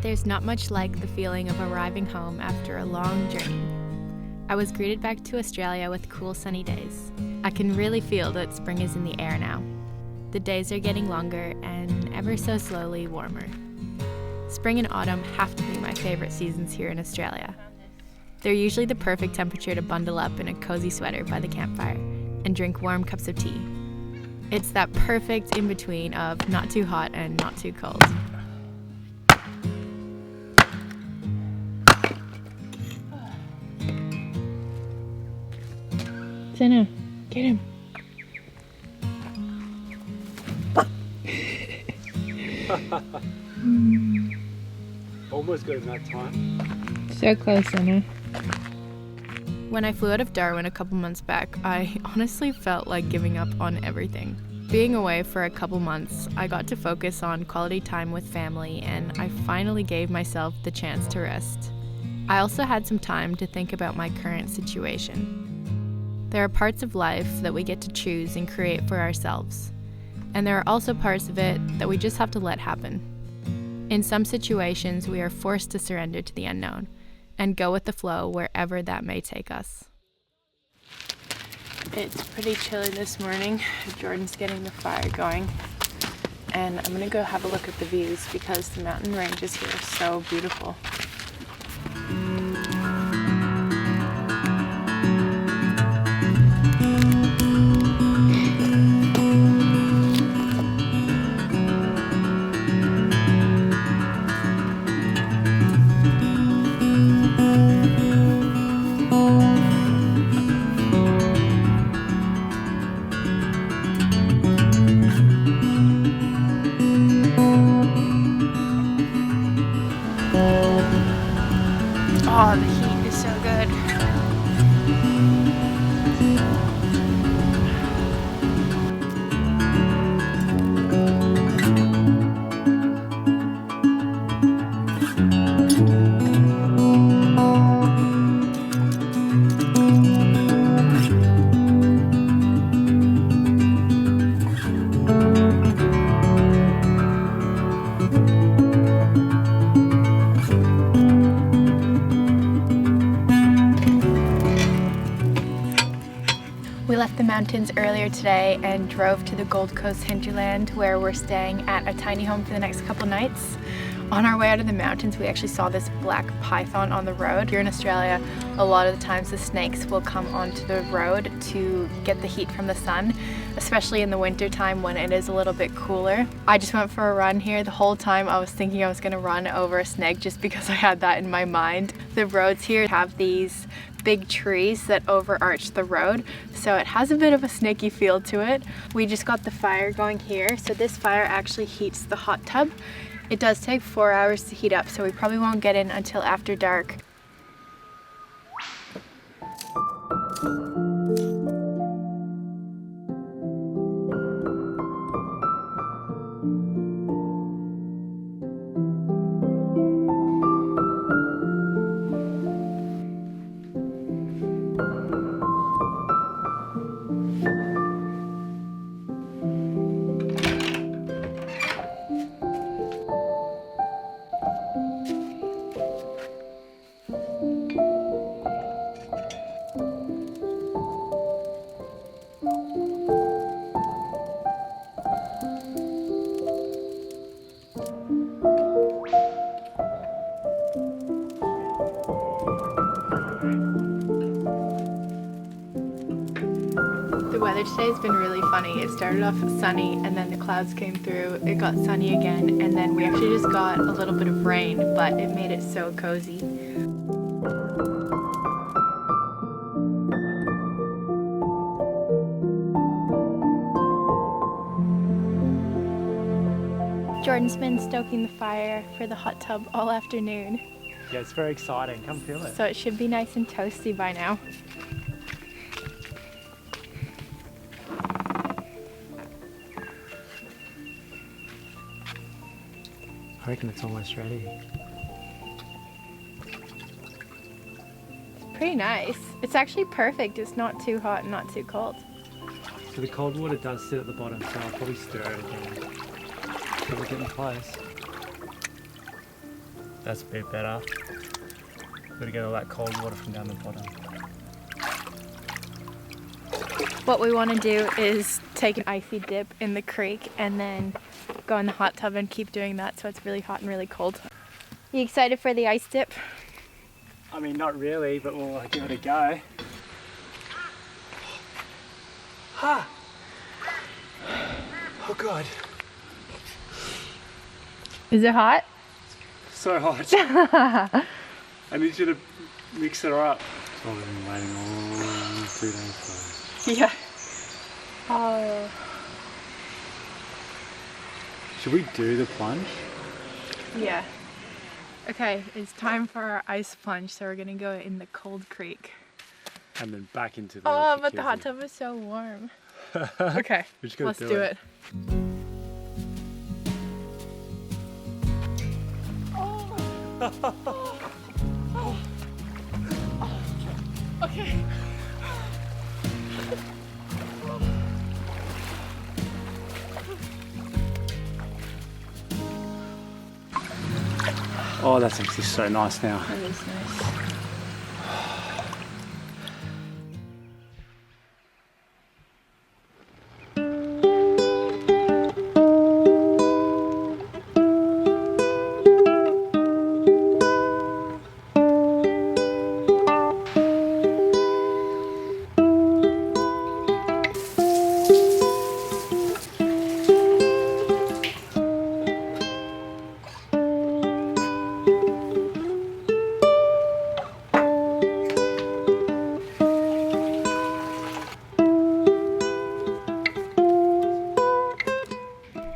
There's not much like the feeling of arriving home after a long journey. I was greeted back to Australia with cool sunny days. I can really feel that spring is in the air now. The days are getting longer and ever so slowly warmer. Spring and autumn have to be my favorite seasons here in Australia. They're usually the perfect temperature to bundle up in a cozy sweater by the campfire and drink warm cups of tea. It's that perfect in-between of not too hot and not too cold. Senna, get him. Almost got him that time. So close, Senna. When I flew out of Darwin a couple months back, I honestly felt like giving up on everything. Being away for a couple months, I got to focus on quality time with family, and I finally gave myself the chance to rest. I also had some time to think about my current situation. There are parts of life that we get to choose and create for ourselves. And there are also parts of it that we just have to let happen. In some situations, we are forced to surrender to the unknown and go with the flow wherever that may take us. It's pretty chilly this morning. Jordan's getting the fire going. And I'm gonna go have a look at the views because the mountain ranges here are so beautiful. Oh, the heat is so good. We left the mountains earlier today and drove to the Gold Coast hinterland where we're staying at a tiny home for the next couple nights. On our way out of the mountains, we actually saw this black python on the road. Here in Australia, a lot of the times the snakes will come onto the road to get the heat from the sun, especially in the winter time when it is a little bit cooler. I just went for a run here. The whole time I was thinking I was gonna run over a snake just because I had that in my mind. The roads here have these big trees that overarch the road, so it has a bit of a snaky feel to it. We just got the fire going here, so this fire actually heats the hot tub. It does take 4 hours to heat up, so we probably won't get in until after dark. The weather today has been really funny. It started off sunny and then the clouds came through. It got sunny again and then we actually just got a little bit of rain, but it made it so cozy. Jordan's been stoking the fire for the hot tub all afternoon. Yeah, it's very exciting. Come feel it. So it should be nice and toasty by now. I reckon it's almost ready. It's pretty nice. It's actually perfect. It's not too hot and not too cold. So the cold water does sit at the bottom, so I'll probably stir it again. So we're getting close. That's a bit better. Gotta get all that cold water from down the bottom. What we want to do is take an icy dip in the creek and then go in the hot tub and keep doing that so it's really hot and really cold. You excited for the ice dip? I mean, not really, but we'll give it a go. Ha! Oh God. Is it hot? So hot. I need you to mix it up. That's what we've been waiting all 2 days for. Yeah. Oh. Should we do the plunge? Yeah. Okay, it's time for our ice plunge, so we're gonna go in the cold creek. And then back into the Oh, but the hot tub is so warm. Okay, let's do it. Okay. Oh, that's actually so nice now. That is nice.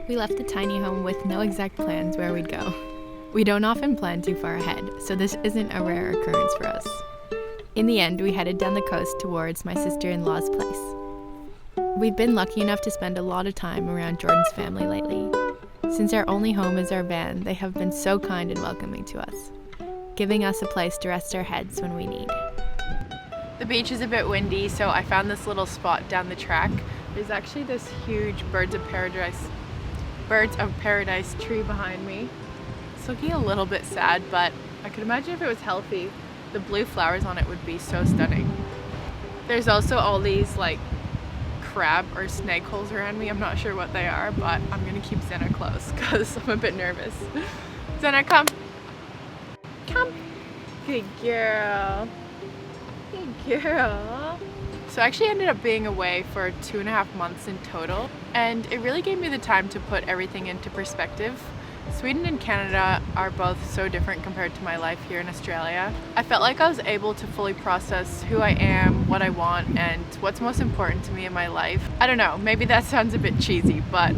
We left the tiny home with no exact plans where we'd go. We don't often plan too far ahead, so this isn't a rare occurrence for us. In the end, we headed down the coast towards my sister-in-law's place. We've been lucky enough to spend a lot of time around Jordan's family lately. Since our only home is our van, they have been so kind and welcoming to us, giving us a place to rest our heads when we need. The beach is a bit windy, so I found this little spot down the track. There's actually this huge birds of paradise tree behind me. It's looking a little bit sad, but I could imagine if it was healthy, the blue flowers on it would be so stunning. There's also all these like crab or snake holes around me. I'm not sure what they are, but I'm gonna keep Zena close because I'm a bit nervous. Zena, come. Come. Good girl. Good girl. So I actually ended up being away for 2.5 months in total, and it really gave me the time to put everything into perspective. Sweden and Canada are both so different compared to my life here in Australia. I felt like I was able to fully process who I am, what I want, and what's most important to me in my life. I don't know, maybe that sounds a bit cheesy, but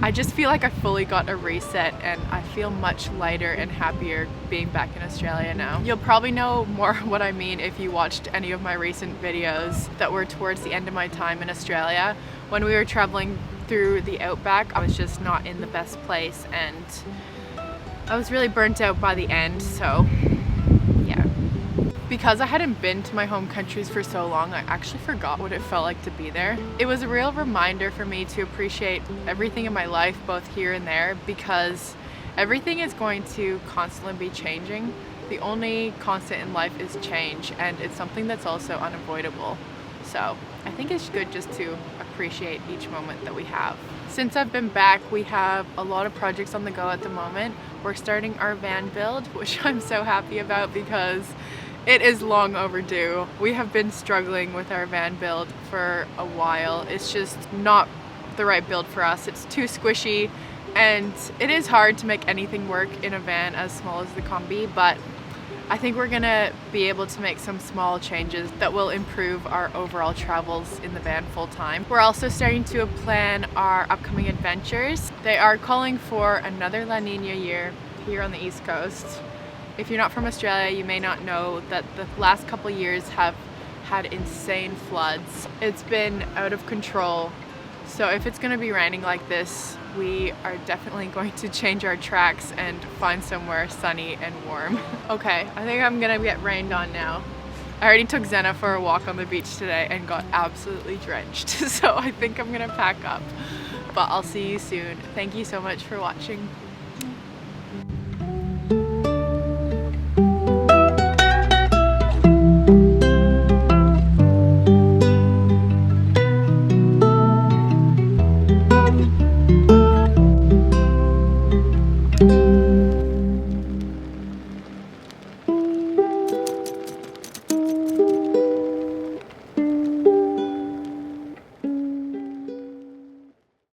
I just feel like I fully got a reset and I feel much lighter and happier being back in Australia now. You'll probably know more what I mean if you watched any of my recent videos that were towards the end of my time in Australia. When we were traveling through the outback, I was just not in the best place and I was really burnt out by the end, so yeah. Because I hadn't been to my home countries for so long, I actually forgot what it felt like to be there. It was a real reminder for me to appreciate everything in my life, both here and there, because everything is going to constantly be changing. The only constant in life is change, and it's something that's also unavoidable. So I think it's good just to appreciate each moment that we have. Since I've been back, we have a lot of projects on the go at the moment. We're starting our van build, which I'm so happy about because it is long overdue. We have been struggling with our van build for a while. It's just not the right build for us. It's too squishy and it is hard to make anything work in a van as small as the Combi, but I think we're gonna be able to make some small changes that will improve our overall travels in the van full time. We're also starting to plan our upcoming adventures. They are calling for another La Nina year here on the East Coast. If you're not from Australia, you may not know that the last couple years have had insane floods. It's been out of control. So if it's gonna be raining like this, we are definitely going to change our tracks and find somewhere sunny and warm. Okay, I think I'm gonna get rained on now. I already took Zena for a walk on the beach today and got absolutely drenched. So I think I'm gonna pack up, but I'll see you soon. Thank you so much for watching.